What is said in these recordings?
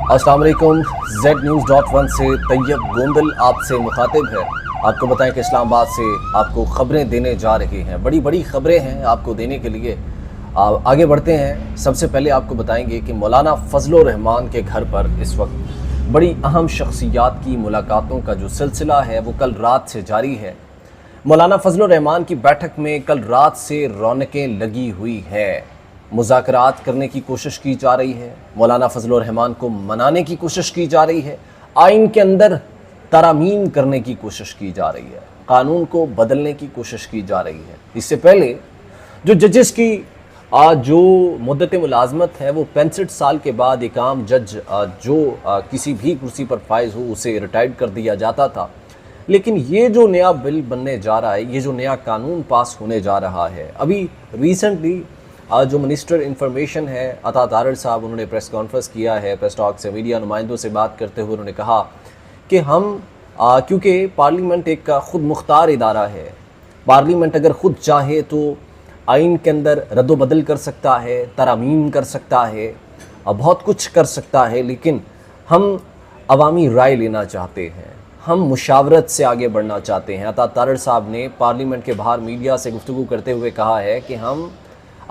अस्सलाम वालेकुम। Z-News.1 से तैयब गोंदल आपसे मुखातिब है। आपको बताएं कि इस्लामाबाद से आपको ख़बरें देने जा रहे हैं। बड़ी बड़ी ख़बरें हैं आपको देने के लिए। आगे बढ़ते हैं। सबसे पहले आपको बताएंगे कि मौलाना फजलुर रहमान के घर पर इस वक्त बड़ी अहम शख्सियात की मुलाकातों का जो सिलसिला है वो कल रात से जारी है। मौलाना फजलुर रहमान की बैठक में कल रात से रौनकें लगी हुई है। मुज़ाकरात करने की कोशिश की जा रही है, मौलाना फजलुर रहमान को मनाने की कोशिश की जा रही है, आइन के अंदर तरामीम करने की कोशिश की जा रही है, कानून को बदलने की कोशिश की जा रही है। इससे पहले जो जजेस की जो मुद्दत मुलाजमत है वो 65 साल के बाद एक आम जज जो किसी भी कुर्सी पर फाइज हो उसे रिटायर्ड कर दिया जाता था। लेकिन ये जो नया बिल बनने जा रहा है, ये जो नया कानून पास होने जा रहा है, अभी रिसेंटली जो मिनिस्टर इंफॉर्मेशन है अता तारड़ साहब, उन्होंने प्रेस कॉन्फ्रेंस किया है। प्रेस टॉक से मीडिया नुमाइंदों से बात करते हुए उन्होंने कहा कि हम क्योंकि पार्लियामेंट एक ख़ुद मुख्तार इदारा है, पार्लियामेंट अगर ख़ुद चाहे तो आइन के अंदर रद्द बदल कर सकता है, तरामीम कर सकता है, बहुत कुछ कर सकता है, लेकिन हम अवामी राय लेना चाहते हैं, हम मुशावरत से आगे बढ़ना चाहते हैं। अता तारड़ साहब ने पार्लियामेंट के बाहर मीडिया से गुफ्तगू करते हुए कहा है कि हम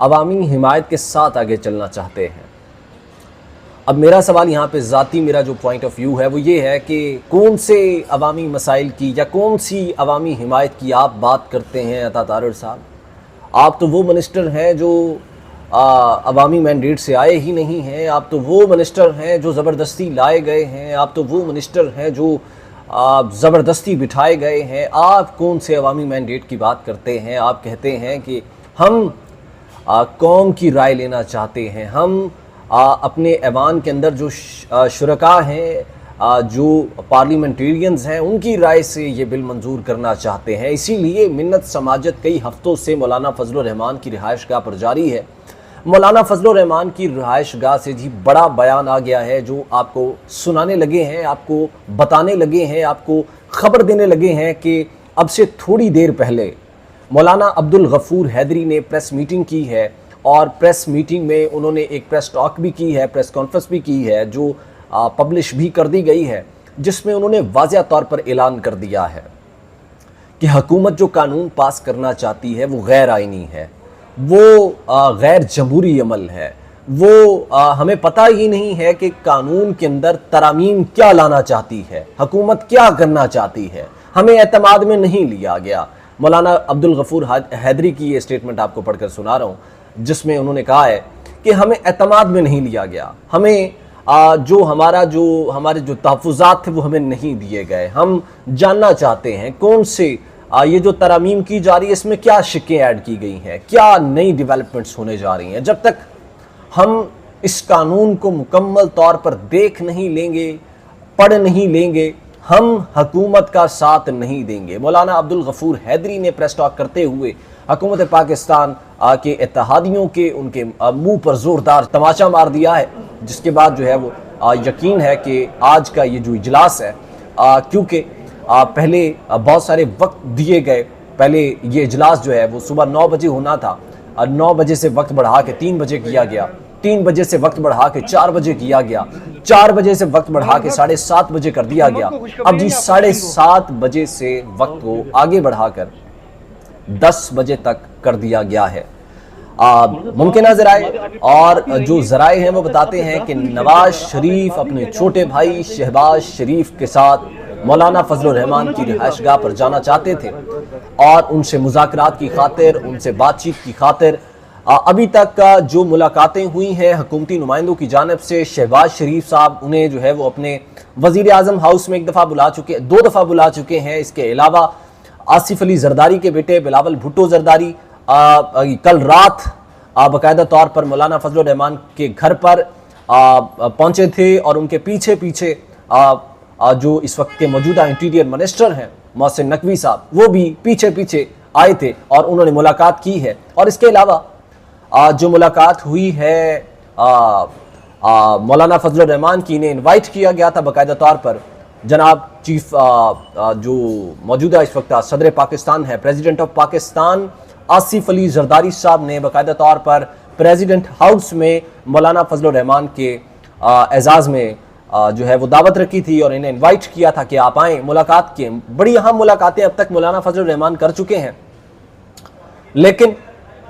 अवामी हिमायत के साथ आगे चलना चाहते हैं। अब मेरा सवाल यहाँ पे ज़ाती मेरा जो पॉइंट ऑफ व्यू है वो ये है कि कौन से अवामी मसाइल की या कौन सी अवामी हिमायत की आप बात करते हैं अता तारड़ साहब? आप तो वो मिनिस्टर हैं जो अवामी मैंडेट से आए ही नहीं हैं, आप तो वो मिनिस्टर हैं जो ज़बरदस्ती लाए गए हैं, आप तो वो मिनिस्टर हैं जो ज़बरदस्ती बिठाए गए हैं। आप कौन से अवामी मैंडेट की बात करते हैं? आप कहते हैं कि हम कौम की राय लेना चाहते हैं, हम अपने ऐवान के अंदर जो शुरका हैं, जो पार्लियामेंटेरियंस हैं, उनकी राय से ये बिल मंजूर करना चाहते हैं। इसीलिए मिन्नत समाजत कई हफ्तों से मौलाना फजलुर रहमान की रिहाइश गाह पर जारी है। मौलाना फजलुर रहमान की रिहाइश गाह से जी बड़ा बयान आ गया है जो आपको सुनाने लगे हैं, आपको बताने लगे हैं, आपको खबर देने लगे हैं कि अब से थोड़ी देर पहले मौलाना अब्दुल गफूर हैदरी ने प्रेस मीटिंग की है और प्रेस मीटिंग में उन्होंने एक प्रेस टॉक भी की है, प्रेस कॉन्फ्रेंस भी की है जो पब्लिश भी कर दी गई है, जिसमें उन्होंने वाज़ेह तौर पर ऐलान कर दिया है कि हुकूमत जो कानून पास करना चाहती है वो गैर आइनी है, वो गैर जमहूरी अमल है, वो हमें पता ही नहीं है कि कानून के अंदर तरामीम क्या लाना चाहती है, हुकूमत क्या करना चाहती है, हमें एतमाद में नहीं लिया गया। मौलाना अब्दुल गफूर हैदरी की ये स्टेटमेंट आपको पढ़कर सुना रहा हूँ, जिसमें उन्होंने कहा है कि हमें एतमाद में नहीं लिया गया, हमें जो हमारे जो तहफ़्फ़ुज़ात थे वो हमें नहीं दिए गए। हम जानना चाहते हैं कौन से ये जो तरामीम की जा रही है इसमें क्या शिक्कें ऐड की गई हैं, क्या नई डेवलपमेंट्स होने जा रही हैं। जब तक हम इस कानून को मुकम्मल तौर पर देख नहीं लेंगे, पढ़ नहीं लेंगे, हम हुकूमत का साथ नहीं देंगे। मौलाना अब्दुल गफूर हैदरी ने प्रेस टॉक करते हुए हुकूमत पाकिस्तान के इत्तेहादियों के उनके मुंह पर ज़ोरदार तमाचा मार दिया है, जिसके बाद जो है वो यकीन है कि आज का ये जो इजलास है, क्योंकि पहले बहुत सारे वक्त दिए गए, पहले ये इजलास जो है वो सुबह 9 बजे होना था, 9 बजे से वक्त बढ़ा के 3 बजे किया गया, 3 बजे से वक्त बढ़ा के 4 बजे किया गया, 4 बजे से वक्त बढ़ा के 7:30 बजे कर दिया गया। अब जी 7:30 बजे से वक्त को आगे बढ़ाकर 10 बजे तक कर दिया गया है। मुमकिन ज़राए और जो ज़राए हैं वो बताते हैं कि नवाज शरीफ अपने छोटे भाई शहबाज शरीफ के साथ मौलाना फजलुर रहमान की रिहाइशगाह पर जाना चाहते थे और उनसे मुज़ाकरात की खातिर, उनसे बातचीत की खातिर अभी तक जो मुलाकातें हुई हैं हुकूमती नुमाइंदों की जानिब से, शहबाज शरीफ साहब उन्हें जो है वो अपने वज़ीर आज़म हाउस में 1 दफ़ा बुला चुके, 2 दफ़ा बुला चुके हैं। इसके अलावा आसिफ अली जरदारी के बेटे बिलावल भुट्टो जरदारी कल रात बाकायदा तौर पर मौलाना फजलुर रहमान के घर पर पहुँचे थे और उनके पीछे पीछे जो इस वक्त के मौजूदा इंटीरियर मिनिस्टर हैं मोहसिन नकवी साहब, वो भी पीछे पीछे आए थे और उन्होंने मुलाकात की है। और इसके अलावा जो मुलाकात हुई है मौलाना फजलुर रहमान की, इन्हें इनवाइट किया गया था बाकायदा तौर पर। जनाब चीफ जो मौजूदा इस वक्त सदर पाकिस्तान है, प्रेसिडेंट ऑफ पाकिस्तान आसिफ अली जरदारी साहब ने बाकायदा तौर पर प्रेसिडेंट हाउस में मौलाना फजलुर रहमान के एजाज़ में जो है वो दावत रखी थी और इन्हें इनवाइट किया था कि आप आएँ, मुलाकात की। बड़ी अहम मुलाकातें अब तक मौलाना फजलुर रहमान कर चुके हैं, लेकिन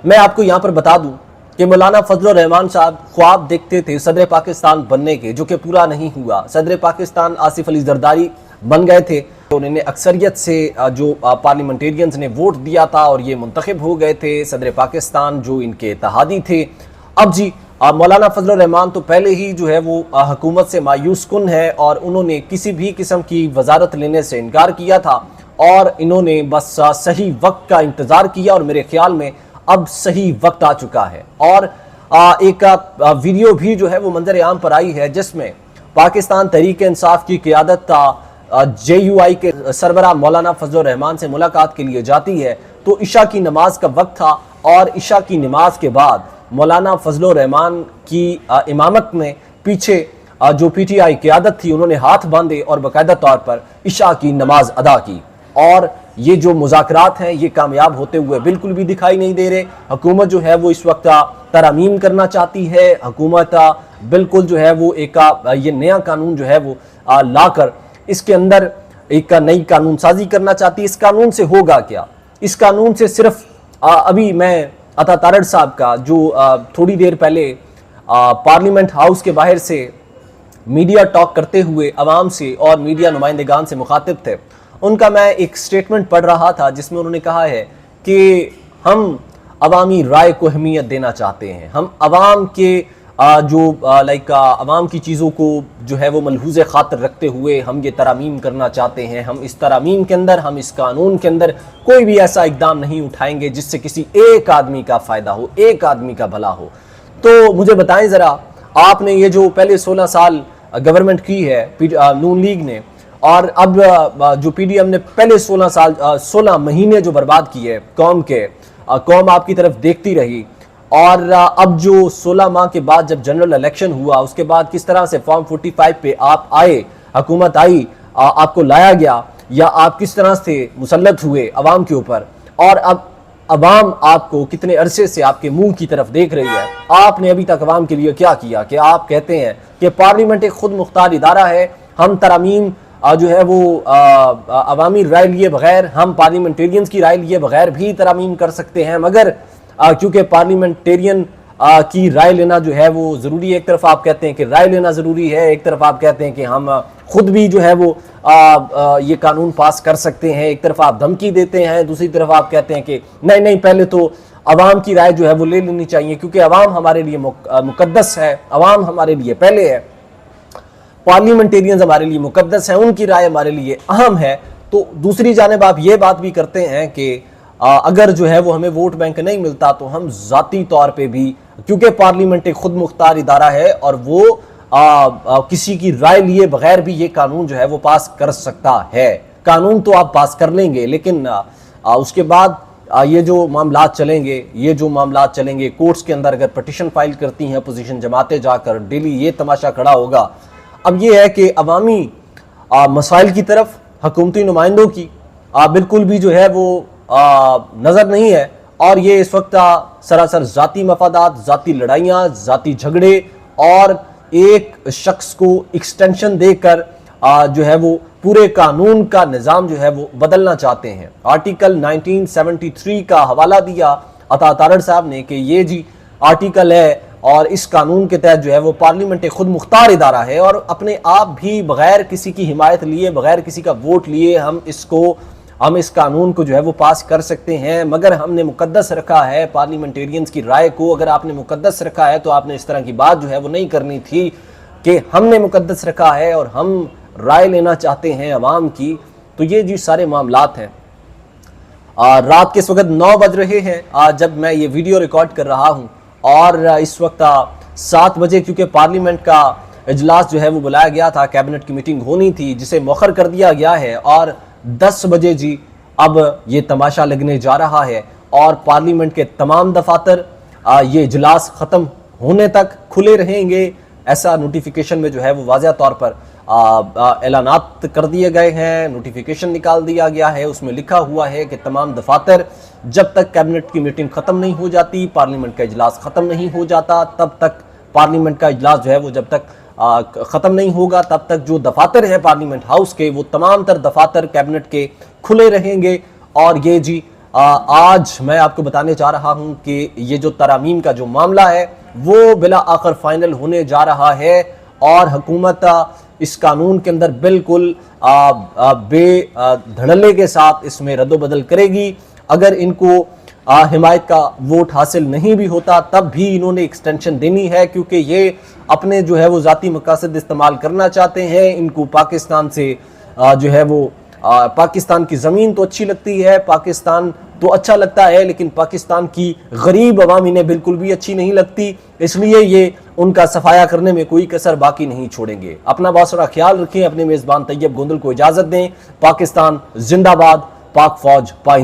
मैं आपको यहाँ पर बता दूँ कि मौलाना फजलुर रहमान साहब ख्वाब देखते थे सदर पाकिस्तान बनने के, जो कि पूरा नहीं हुआ। सदर पाकिस्तान आसिफ अली जरदारी बन गए थे, तो उन्होंने अक्सरियत से जो पार्लियामेंटेरियंस ने वोट दिया था और ये मुंतखब हो गए थे सदर पाकिस्तान, जो इनके इत्तेहादी थे। अब जी मौलाना फजलुर रहमान तो पहले ही जो है वो हुकूमत से मायूस कुन है और उन्होंने किसी भी किस्म की वजारत लेने से इनकार किया था और इन्होंने बस सही वक्त का इंतज़ार किया और मेरे ख्याल में अब सही वक्त आ चुका है। और एक वीडियो भी जो है वो मंजर आम पर आई है जिसमें पाकिस्तान तहरीक इंसाफ की क़ियादत JUI के सरबराह मौलाना फजलुर रहमान से मुलाकात के लिए जाती है। तो इशा की नमाज का वक्त था और इशा की नमाज के बाद मौलाना फजलुर रहमान की इमामत में पीछे जो PTI क़ियादत थी उन्होंने हाथ बांधे और बाकायदा तौर पर इशा की नमाज अदा की। और ये जो मुज़ाकरात हैं ये कामयाब होते हुए बिल्कुल भी दिखाई नहीं दे रहे। हुकूमत जो है वो इस वक्त तरमीम करना चाहती है। हुकूमत बिल्कुल जो है वो एक ये नया कानून जो है वो लाकर इसके अंदर एक नई कानून साजी करना चाहती है। इस कानून से होगा क्या? इस कानून से सिर्फ अभी मैं अता तारड़ साहब का जो थोड़ी देर पहले पार्लियामेंट हाउस के बाहर से मीडिया टॉक करते हुए अवाम से और मीडिया नुमाइंदगान से मुखातिब थे, उनका मैं एक स्टेटमेंट पढ़ रहा था जिसमें उन्होंने कहा है कि हम अवामी राय को अहमियत देना चाहते हैं। हम अवाम के अवाम की चीज़ों को जो है वो मलहूज़ खातिर रखते हुए हम ये तरामीम करना चाहते हैं। हम इस तरामीम के अंदर, हम इस कानून के अंदर कोई भी ऐसा इक़दाम नहीं उठाएंगे जिससे किसी एक आदमी का फ़ायदा हो, एक आदमी का भला हो। तो मुझे बताएं ज़रा, आपने ये जो पहले 16 साल गवर्नमेंट की है नून लीग ने, और अब जो PDM ने पहले 16 महीने जो बर्बाद किए कौम के, कौम आपकी तरफ देखती रही, और अब जो 16 माह के बाद जब जनरल इलेक्शन हुआ उसके बाद किस तरह से फॉर्म 45 पे आप आए, हुकूमत आई, आपको लाया गया, या आप किस तरह से मुसल्लत हुए अवाम के ऊपर, और अब अवाम आपको कितने अरसे से आपके मुंह की तरफ देख रही है। आपने अभी तक अवाम के लिए क्या किया कि आप कहते हैं कि पार्लियामेंट एक खुद मुख्तार इदारा है, हम तरामीम जो है वो अवामी राय लिए बगैर, हम पार्लियामेंटेरियंस की राय लिए बगैर भी तरामीम कर सकते हैं, मगर क्योंकि पार्लियामेंटेरियन की राय लेना जो है वो ज़रूरी है। एक तरफ आप कहते हैं कि राय लेना ज़रूरी है, एक तरफ आप कहते हैं कि हम खुद भी जो है वो ये कानून पास कर सकते हैं, एक तरफ आप धमकी देते हैं, दूसरी तरफ आप कहते हैं कि नहीं नहीं पहले तो अवाम की राय जो है वो ले लेनी चाहिए क्योंकि अवाम हमारे लिए मुकद्दस है, अवाम हमारे लिए पहले है, पार्लियामेंटेरियंस हमारे लिए मुकद्दस हैं, उनकी राय हमारे लिए अहम है। तो दूसरी जानिब आप ये बात भी करते हैं कि अगर जो है वो हमें वोट बैंक नहीं मिलता तो हम ज़ाती तौर पे भी, क्योंकि पार्लियामेंट एक खुद मुख्तार इदारा है और वो किसी की राय लिए बगैर भी ये कानून जो है वो पास कर सकता है। कानून तो आप पास कर लेंगे, लेकिन उसके बाद ये जो मामलात चलेंगे कोर्ट्स के अंदर, अगर पटिशन फाइल करती हैं अपोजिशन जमातें जाकर, डेली ये तमाशा खड़ा होगा। अब ये है कि अवामी मसाइल की तरफ हुकूमती नुमाइंदों की बिल्कुल भी जो है वो नज़र नहीं है, और ये इस वक्त सरासर ज़ाती मफादात, ज़ाती लड़ाइयाँ, ज़ाती झगड़े और एक शख्स को एक्सटेंशन देकर जो है वो पूरे कानून का निज़ाम जो है वो बदलना चाहते हैं। आर्टिकल 1973 का हवाला दिया अता तारड़ साहब ने कि ये जी आर्टिकल है और इस कानून के तहत जो है वो पार्लियामेंट एक खुद मुख्तार इदारा है और अपने आप भी बगैर किसी की हिमायत लिए, बगैर किसी का वोट लिए हम इस कानून को जो है वो पास कर सकते हैं। मगर हमने मुकद्दस रखा है पार्लियामेंटेरियंस की राय को। अगर आपने मुकद्दस रखा है तो आपने इस तरह की बात जो है वो नहीं करनी थी कि हमने मुकद्दस रखा है और हम राय लेना चाहते हैं अवाम की। तो ये जी सारे मामलात हैं। रात के इस वक्त 9 बज रहे हैं जब मैं ये वीडियो रिकॉर्ड कर रहा हूँ, और इस वक्त 7 बजे क्योंकि पार्लियामेंट का इजलास जो है वो बुलाया गया था, कैबिनेट की मीटिंग होनी थी जिसे मौखर कर दिया गया है, और 10 बजे जी अब ये तमाशा लगने जा रहा है और पार्लियामेंट के तमाम दफातर ये इजलास ख़त्म होने तक खुले रहेंगे। ऐसा नोटिफिकेशन में जो है वो वाज़ह तौर पर ऐलानात कर दिए गए हैं, नोटिफिकेशन निकाल दिया गया है। उसमें लिखा हुआ है कि तमाम दफातर जब तक कैबिनेट की मीटिंग ख़त्म नहीं हो जाती, पार्लियामेंट का इजलास ख़त्म नहीं हो जाता, तब तक पार्लियामेंट का इजलास जो है वो जब तक ख़त्म नहीं होगा तब तक जो दफातर है पार्लियामेंट हाउस के, वो तमाम तर दफातर कैबिनेट के खुले रहेंगे। और ये जी आज मैं आपको बताने जा रहा हूं कि ये जो तरामीम का जो मामला है वो बिला आखिर फाइनल होने जा रहा है और हुकूमत इस कानून के अंदर बिल्कुल बेधड़ल्ले के साथ इसमें रद्दोबदल करेगी। अगर इनको हिमायत का वोट हासिल नहीं भी होता तब भी इन्होंने एक्सटेंशन देनी है, क्योंकि ये अपने जो है वो ज़ाती मकासद इस्तेमाल करना चाहते हैं। इनको पाकिस्तान से जो है वो पाकिस्तान की ज़मीन तो अच्छी लगती है, पाकिस्तान तो अच्छा लगता है, लेकिन पाकिस्तान की गरीब अवाम इन्हें बिल्कुल भी अच्छी नहीं लगती। इसलिए ये उनका सफाया करने में कोई कसर बाकी नहीं छोड़ेंगे। अपना बहुत सारा ख्याल रखें। अपने मेज़बान तैयब गोंदल को इजाज़त दें। पाकिस्तान जिंदाबाद, पाक फौज पाइंदा।